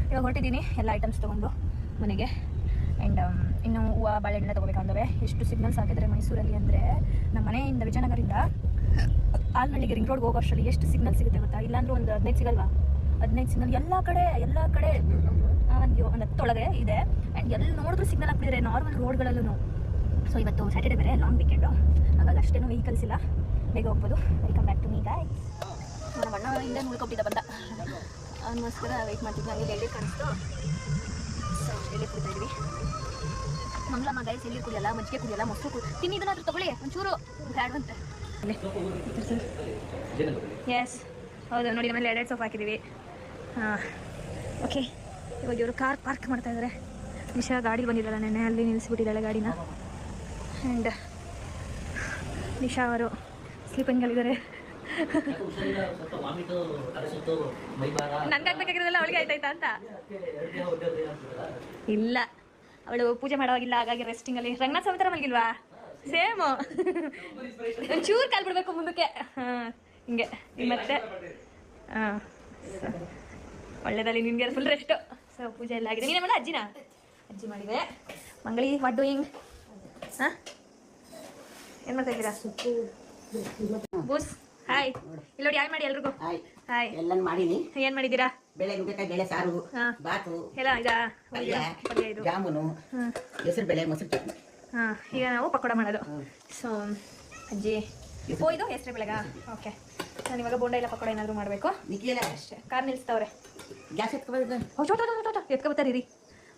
ಇವಾಗ ಹೊರಟಿದ್ದೀನಿ ಎಲ್ಲ ಐಟಮ್ಸ್ ತೊಗೊಂಡು ಮನೆಗೆ. ಆ್ಯಂಡ್ ಇನ್ನು ಹೂವು ಬಾಳೆಹಣ್ಣೆಲ್ಲ ತೊಗೋಬೇಕಂದವೆ. ಎಷ್ಟು ಸಿಗ್ನಲ್ಸ್ ಹಾಕಿದ್ರೆ ಮೈಸೂರಲ್ಲಿ ಅಂದರೆ ನಮ್ಮ ಮನೆಯಿಂದ ವಿಜಯನಗರದಿಂದ ಆಲ್ನಳ್ಳಿಗೆ ರಿಂಗ್ ರೋಡ್ಗೆ ಹೋಗೋ ಅಷ್ಟರಲ್ಲಿ ಎಷ್ಟು ಸಿಗ್ನಲ್ ಸಿಗುತ್ತೆ ಗೊತ್ತಾ? ಇಲ್ಲಾಂದ್ರೆ ಒಂದು 15 ಸಿಗಲ್ವಾ? 15 ಸಿಗ್ನಲ್ ಎಲ್ಲ ಕಡೆ ಒಂದು 10 ಇದೆ. ಆ್ಯಂಡ್ ಎಲ್ಲಿ ನೋಡಿದ್ರು ಸಿಗ್ನಲ್ ಹಾಕ್ಬಿಟ್ಟಿದ್ರೆ ನಾರ್ಮಲ್ ರೋಡ್ಗಳಲ್ಲೂ. ಸೊ ಇವತ್ತು ಸ್ಯಾಟರ್ಡೆ ಬೇರೆ ಲಾಂಗ್ ವೀಕೆಂಡು, ಹಾಗಾಗಿ ಅಷ್ಟೇನೂ ವೆಹಿಕಲ್ಸ್ ಇಲ್ಲ, ಬೇಗ ಹೋಗ್ಬೋದು. Welcome back to me guys. ನಮ್ಮ ಅಣ್ಣ ಹಿಂದೆ ಉಳ್ಕೊಬಿಟ್ಟಿದ್ದ ಬಂದ, ಅವನಿಗೋಸ್ಕರ ವೆಯ್ಟ್ ಮಾಡ್ತಿದ್ವಿ. ಹಂಗೆ ಎಳ್ಳಿ ಕಾಣಿಸ್ತು, ಸೊ ಎಳ್ಳಿ ಕುಡಿತಾ ಇದ್ವಿ. ಮಂಗ್ಲಮ್ಮ ಗೈಸ್ ಎಳ್ಳಿ ಕುಡಿಯಲ್ಲ, ಮಜ್ಜಿಗೆ ಕುಡಿಯಲ್ಲ, ಮೊಸರು ತಿನ್ನಿದನ್ನಾದ್ರೂ ತಗೊಳ್ಳಿ ಒಂಚೂರು ಬ್ಯಾಡ್ವಂತೆ. ಎಸ್ ಹೌದು ನೋಡಿ, ನಮ್ಮಲ್ಲಿ 2 ಸೋಫಾ ಹಾಕಿದ್ದೀವಿ. ಹಾಂ ಓಕೆ, ಇವಾಗ ಇವರು ಕಾರ್ ಪಾರ್ಕ್ ಮಾಡ್ತಾ ಇದ್ದಾರೆ. ನಿಶಾ ಗಾಡಿ ಬಂದಿದ್ದಾಳೆ, ನೆನ್ನೆ ಅಲ್ಲಿ ನಿಲ್ಲಿಸ್ಬಿಟ್ಟಿದ್ದಾಳೆ ಗಾಡಿನ. ಆ್ಯಂಡ್ ನಿಶಾ ಅವರು ಸ್ಲೀಪಿಂಗಲ್ಲಿದ್ದಾರೆ. ನನ್ಗಾಗ್ಬೇಕಾಗಿರೋದೆಲ್ಲ ಅವಳಿಗೆ ಆಯ್ತಾಯ್ತಾ ಅಂತ ಇಲ್ಲ, ಅವಳು ಪೂಜೆ ಮಾಡೋವಾಗಿಲ್ಲ, ಹಾಗಾಗಿ ರೆಸ್ಟಿಂಗಲ್ಲಿ. ರಂಗನಾಥ್ ಸ್ವಾಮಿ ಥರ ಮಲಗಿಲ್ವಾ? ಸೇಮು, ಒಂಚೂರು ಕಾಲು ಬಿಡಬೇಕು ಮುಂದಕ್ಕೆ. ಹಾಂ ಹಿಂಗೆ ಮತ್ತೆ ಹಾಂ ಒಳ್ಳೆದಲ್ಲಿ ನಿನಗೆ ಫುಲ್ ರೆಸ್ಟು. ಸೊ ಪೂಜೆ ಎಲ್ಲ ಆಗಿದೆ. ನೀನೇ ಮಾಡ ಅಜ್ಜಿನ? ಅಜ್ಜಿ ಮಾಡಿದೆ. ಮಂಗಳಿ ವಾಟ್ ಡೂಯಿಂಗ್? ಹಾಂ ಏನು ಮಾಡ್ತಾ ಇದ್ದೀರಾ? ಬೂಸ್ ಹಾಯ್. ಇಲ್ಲಿ ನೋಡಿ, ಹಾಯ್ ಮಾಡಿ ಎಲ್ರಿಗೂ. ಹಾಯ್. ಎಲ್ಲ ಮಾಡೀನಿ. ಏನು ಮಾಡಿದ್ದೀರಾ? ಬೇಳೆ ನುಗ್ಗೆಕಾಯಿ ಬೇಳೆ ಸಾರು, ಬಾತು ಎಲ್ಲ ಇದಾ, ಇದು ಜಾಮೂನು, ಹೆಸರು ಬೇಳೆ ಮೊಸರು ಚಟ್ನಿ. ಹಾಂ ಈಗ ನಾವು ಪಕೋಡ ಮಾಡೋದು. ಸೊ ಅಜ್ಜಿ ಇದು ಹೆಸರು ಬೆಳೆಗ. ಓಕೆ, ನಾನು ಇವಾಗ ಬೋಂಡ ಇಲ್ಲ ಪಕೋಡ ಏನಾದರೂ ಮಾಡಬೇಕು ಅಷ್ಟೇ. ಕಾರ್ ನಿಲ್ಲಿಸ್ತವ್ರೆ, ಗ್ಯಾಸ್ ಎತ್ಕೊಬತ್ತಾರೆ ರೀ.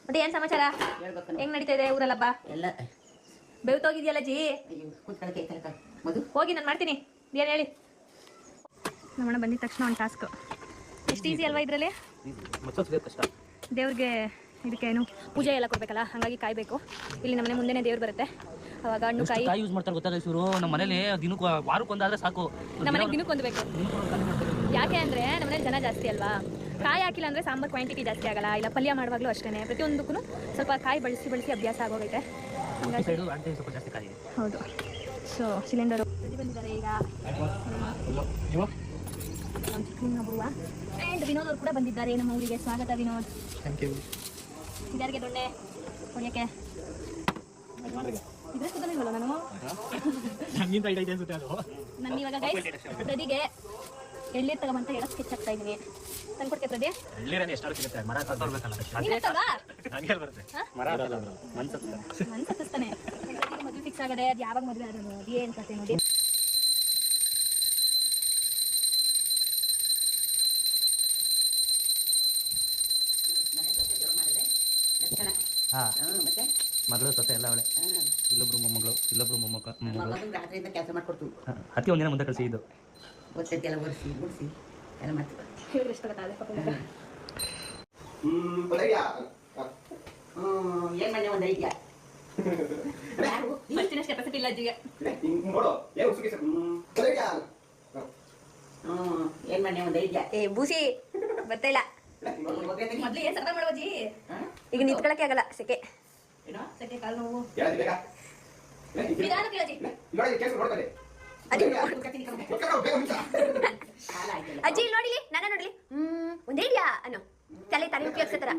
ಮತ್ತೆ ಏನು ಸಮಾಚಾರ? ಹೆಂಗ್ ನಡೀತಾ ಇದೆ ಊರಲ್ಲಬ್ಬ? ಎಲ್ಲ ಬೆವ್ತೋಗಿದ್ಯಲ್ಲ ಜಿ. ಹೋಗಿ ನಾನು ಮಾಡ್ತೀನಿ, ಏನು ಹೇಳಿ. ನಮ್ಮಣ್ಣ ಬಂದಿದ ತಕ್ಷಣ ಒಂದು ಟಾಸ್ಕ್. ಎಷ್ಟು ಈಸಿ ಅಲ್ವಾ ಇದರಲ್ಲಿ? ದೇವ್ರಿಗೆ ಇದಕ್ಕೆ ಏನು ಪೂಜೆ ಎಲ್ಲ ಕೊಡ್ಬೇಕಲ್ಲ, ಹಾಗಾಗಿ ಕಾಯ್ಬೇಕು. ಇಲ್ಲಿ ನಮ್ಮನೆ ಮುಂದೆನೇ ದೇವ್ರು ಬರುತ್ತೆ, ಅವಾಗ ಹಣ್ಣು ಕಾಯಿ ಯೂಸ್ ಮಾಡ್ತಾರೆ ಗೊತ್ತಾ ಇವರು. ನಮ್ಮ ಮನೇಲಿ ದಿನಕ್ಕೆ ವಾರಕ್ಕೊಂದಾದ್ರೆ ಸಾಕು. ನಮ್ಮ ಮನೆಗೆ ದಿನಕ್ಕೊಂದು ಬೇಕು. ಯಾಕೆ ಅಂದರೆ ನಮ್ಮನೇಲಿ ಜನ ಜಾಸ್ತಿ ಅಲ್ವಾ, ಕಾಯಿ ಹಾಕಿಲ್ಲ ಅಂದರೆ ಸಾಂಬಾರು ಕ್ವಾಂಟಿಟಿ ಜಾಸ್ತಿ ಆಗಲ್ಲ. ಇಲ್ಲ ಪಲ್ಯ ಮಾಡುವಾಗಲೂ ಅಷ್ಟೇ, ಪ್ರತಿಯೊಂದಕ್ಕೂ ಸ್ವಲ್ಪ ಕಾಯಿ ಬಳಸಿ ಅಭ್ಯಾಸ ಆಗೋಗೈತೆ. ಹೌದು. ಸೊ ಸಿಲಿಂಡರು ಬಂದಿದ್ದಾರೆ ಈಗ. ಆ್ಯಂಡ್ ವಿನೋದ್ ಅವರು ಕೂಡ ಬಂದಿದ್ದಾರೆ ನಮ್ಮ ಊರಿಗೆ. ಸ್ವಾಗತ ವಿನೋದ್. Thank you. ಇದಾರಿಗೆ ದೊಣ್ಣೆ ಹೊಡಿಯೋಕ್ಕೆ ಇದ್ರೆ ಸಿಗಲಿಲ್ವಲ್ಲ ನಾನು. ನಾನು ಇವಾಗ ಗೈಸ್ ಪ್ರದಿಗೆ ಎಳ್ನೀರು ತಗೊಂಬಂತ ಹೇಳೋ ಸ್ಕೆಚ್ ಆಗ್ತಾ ಇದ್ದೀನಿ. ತಂದು ಕೊಡ್ತೀಯ ಪ್ರದಿ? ಮನ್ಸತ್ತಾನೆ. ಮದುವೆ ಫಿಕ್ಸ್ ಆಗದೆ, ಅದು ಯಾವಾಗ ಮದುವೆ ಆದ ನೋಡಿ ಏನು ಕತೆ ನೋಡಿ. ಮತ್ತೆ ಮಗಳು ಸೊಸೆ ಎಲ್ಲ ಅವಳೆ. ಇಲ್ಲೊಬ್ರು ಮೊಮ್ಮಗಳು, ಇಲ್ಲೊಬ್ರು ರಾತ್ರಿಯಿಂದ ಕೆಲಸ ಮಾಡ್ಕೊಡ್ತು. ಅತಿ ಒಂದಿನ ಮುಂದೆ ಕಳಿಸಿ ಇದು ಎಲ್ಲ ಒರೆಸಿ ಗುಡಿಸಿ ಎಲ್ಲ ಮಾಡ್ತೀವಿ. ಏನ್ ಮಾಡಿ ಒಂದು ಐಡಿಯಾ ಕೆಪಾಸಿಟಿ ಇಲ್ಲ ಅಜ್ಜಿಗೆ. ಏನ್ ಮಾಡಿ ಒಂದು ಐಡಿಯಾ. ಏ ಬೂಸಿ ಬರ್ತಾ ಇಲ್ಲ. ಮೊದ್ಲು ಏನ್ ಸರ್ವ ಮಾಡೋಜಿ, ಈಗ ನಿಂತ್ಕೊಳಕ್ಕೆ ಆಗಲ್ಲ. ಸೆಕೆ ಕಾಲು ನೋವು. ಅಜ್ಜಿ ಇಲ್ಲಿ ನೋಡಿಲಿ, ನಾನ ನೋಡ್ಲಿ. ಒಂದ್ ಐಡಿಯಾ ಅನ್ನೋ ತಲೆ ತಾನೇ ಉಪಯೋಗಿಸ್ತಾರ.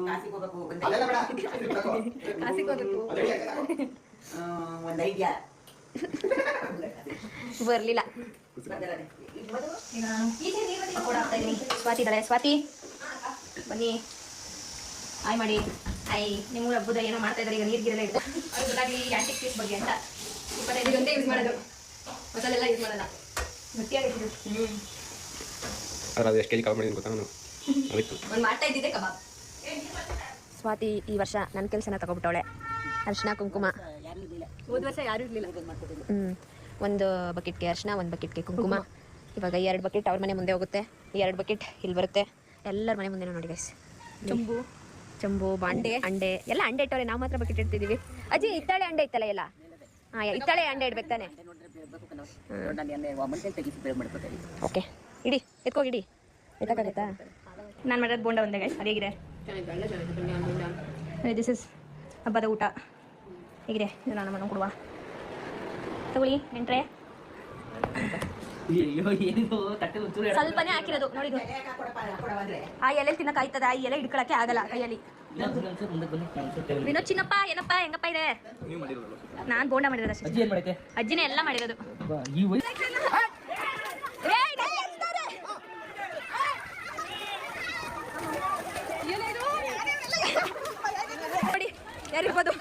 ಕಾಸಿಗೆ ಹೋಗ್ಬೇಕು ಒಂದ್ ಐಡಿಯಾ ಬರ್ಲಿಲ್ಲ. ಸ್ವಾತಿ ಇದ್ದಾಳೆ. ಸ್ವಾತಿ ಬನ್ನಿ, ಆಯ್ ಮಾಡಿ. ಆಯ್ ನಿಮ್ಮ ಹಬ್ಬದ ಏನೋ ಮಾಡ್ತಾ ಇದ್ದಾರೆ ಈಗ. ನೀರ್ಗಿರೆಲ್ಲ ಇಟ್ಟು ಅದು ಗೊತ್ತಾಗಲಿ ಆಂಟಿಕ್ ಪೀಸ್ ಬಗ್ಗೆ ಅಂತ 25 ಗಂಟೆ ಯೂಸ್ ಮಾಡೋದು, ಮಸಾಲೆಲ್ಲ ಯೂಸ್ ಮಾಡಲ್ಲ. ಗಟ್ಟಿಯಾಗಿದ್ದು ಅದು ಎಷ್ಟು ಕೆಜಿ ಕಬಾಬ್ ಮಾಡಿದ್ದೀನಿ ಗೊತ್ತಾ ನಾನು? ಒಂದು ಮಾಡ್ತಾ ಇದ್ದಿದ್ದೆ ಕಬಾಬ್. ಸ್ವಾತಿ ಈ ವರ್ಷ ನನ್ನ ಕೆಲಸನ ತಗೊಬಿಟ್ಟವಳೆ. ಅರಿಶಿನ ಕುಂಕುಮ. ಹೋದ ವರ್ಷ ಯಾರು ಇರಲಿಲ್ಲ. ಒಂದು ಬಕೆಟ್ಗೆ ಅರಿಶಿನ, ಒಂದು ಬಕೆಟ್ಗೆ ಕುಂಕುಮ. ಇವಾಗ 2 ಬಕೆಟ್ ಅವ್ರ ಮನೆ ಮುಂದೆ ಹೋಗುತ್ತೆ, 2 ಬಕೆಟ್ ಇಲ್ಲಿ ಬರುತ್ತೆ. ಎಲ್ಲರ ಮನೆ ಮುಂದೆ ನೋಡಿ ಗೈಸ್. ಚಂಬು ಬಾಂಡೆ ಅಂಡೆ ಎಲ್ಲ ಅಂಡೆ ಇಟ್ಟವ್ರೆ. ನಾವು ಮಾತ್ರ ಬಕೆಟ್ ಇಡ್ತಿದೀವಿ. ಅಜ್ಜಿ ಇತ್ತಾಳೆ ಅಂಡೆ ಇತ್ತಲ್ಲ ಎಲ್ಲ. ಹಾಂ ಇತ್ತಾಳೆ ಅಂಡೆ ಇಡ್ಬೇಕು ತಾನೆ. ಓಕೆ ಇಡಿ, ಎತ್ಕೋಗಿಡಿ. ಎತ್ತಕ್ಕಾಗತ್ತಾ? ನಾನು ಮಾಡೋದು ಬೋಂಡ ಒಂದೇ ಗೈಸ್. ಅದು ಹೇಗಿದೆ? ದಿಸ್ ಇಸ್ ಹಬ್ಬದ ಊಟ. ಹೇಗಿದೆ? ಇದು ನಾನು ಕೊಡುವ ತಗೊಳ್ಳಿ. ಎಂಟ್ರೆ ಅಯ್ಯೋ ಏನಿದು ತಟ್ಟೆ ಒಂಚೂರು ಸ್ವಲ್ಪನೇ ಹಾಕಿರೋದು ನೋಡಿದು. ಆ ಎಲೆ ತಿನ್ನಕ್ ಆಯ್ತದ? ಆ ಎಲೆ ಹಿಡ್ಕೊಳಕ್ಕೆ ಆಗಲ್ಲ ಕೈಯಲ್ಲಿ. ಮುಂದೆ ಬನ್ನಿ ವಿನೋದ್ ಚಿನ್ನಪ್ಪ ಏನಪ್ಪ ಹೆಂಗಪ್ಪ ಇದೆ? ನಾನ್ ಬೋಂಡ ಮಾಡಿರೋದು ಅಷ್ಟೇ. ಅಜ್ಜಿ ಏನ್ ಮಾಡೈತೆ? ಅಜ್ಜಿನೇ ಎಲ್ಲ ಮಾಡಿರೋದು. ಈ ವಯಸ್ಸು ನೋಡಿ ಯಾರಿರ್ಬೋದು?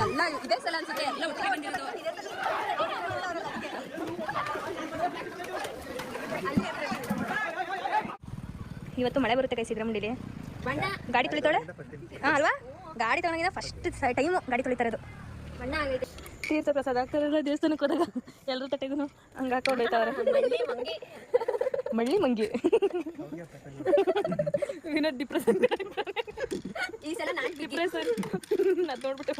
ಎಲ್ಲ ಇದೇ ಸಲ ಅನ್ಸುತ್ತೆ ಎಲ್ಲ ಒಟ್ಟಿಗೆ ಬಂದಿರೋದು. ಇವತ್ತು ಮಳೆ ಬರುತ್ತೆ ಕೈ ಸಿದ್ರಾಮುಂಡಿಲಿ. ಗಾಡಿ ತೊಳಿತಾಳೆ ಹಾಂ ಅಲ್ವಾ? ಗಾಡಿ ತೊಗೊಂಡಿದ್ದ ಫಸ್ಟ್ ಟೈಮು ಗಾಡಿ ತೊಳಿತಾರದು. ತೀರ್ಥ ಪ್ರಸಾದ ಆಗ್ತಾರಲ್ಲ ದೇವಸ್ಥಾನಕ್ಕೆ ಹೋದಾಗ ಎಲ್ಲರೂ ತಟ್ಟೆಗೂ ಹಂಗೆ ಹಾಕೊಂಡು ಹೋಯ್ತವ್ರೆ. ಮಳ್ಳಿ ಮಂಗಿ ವಿನೋದ್ ಡಿಪ್ರೆಷನ್. ಈ ಸಲ ನಾನು ಡಿಪ್ರೆಷನ್ ನೋಡ್ಬಿಟ್ಟೆ.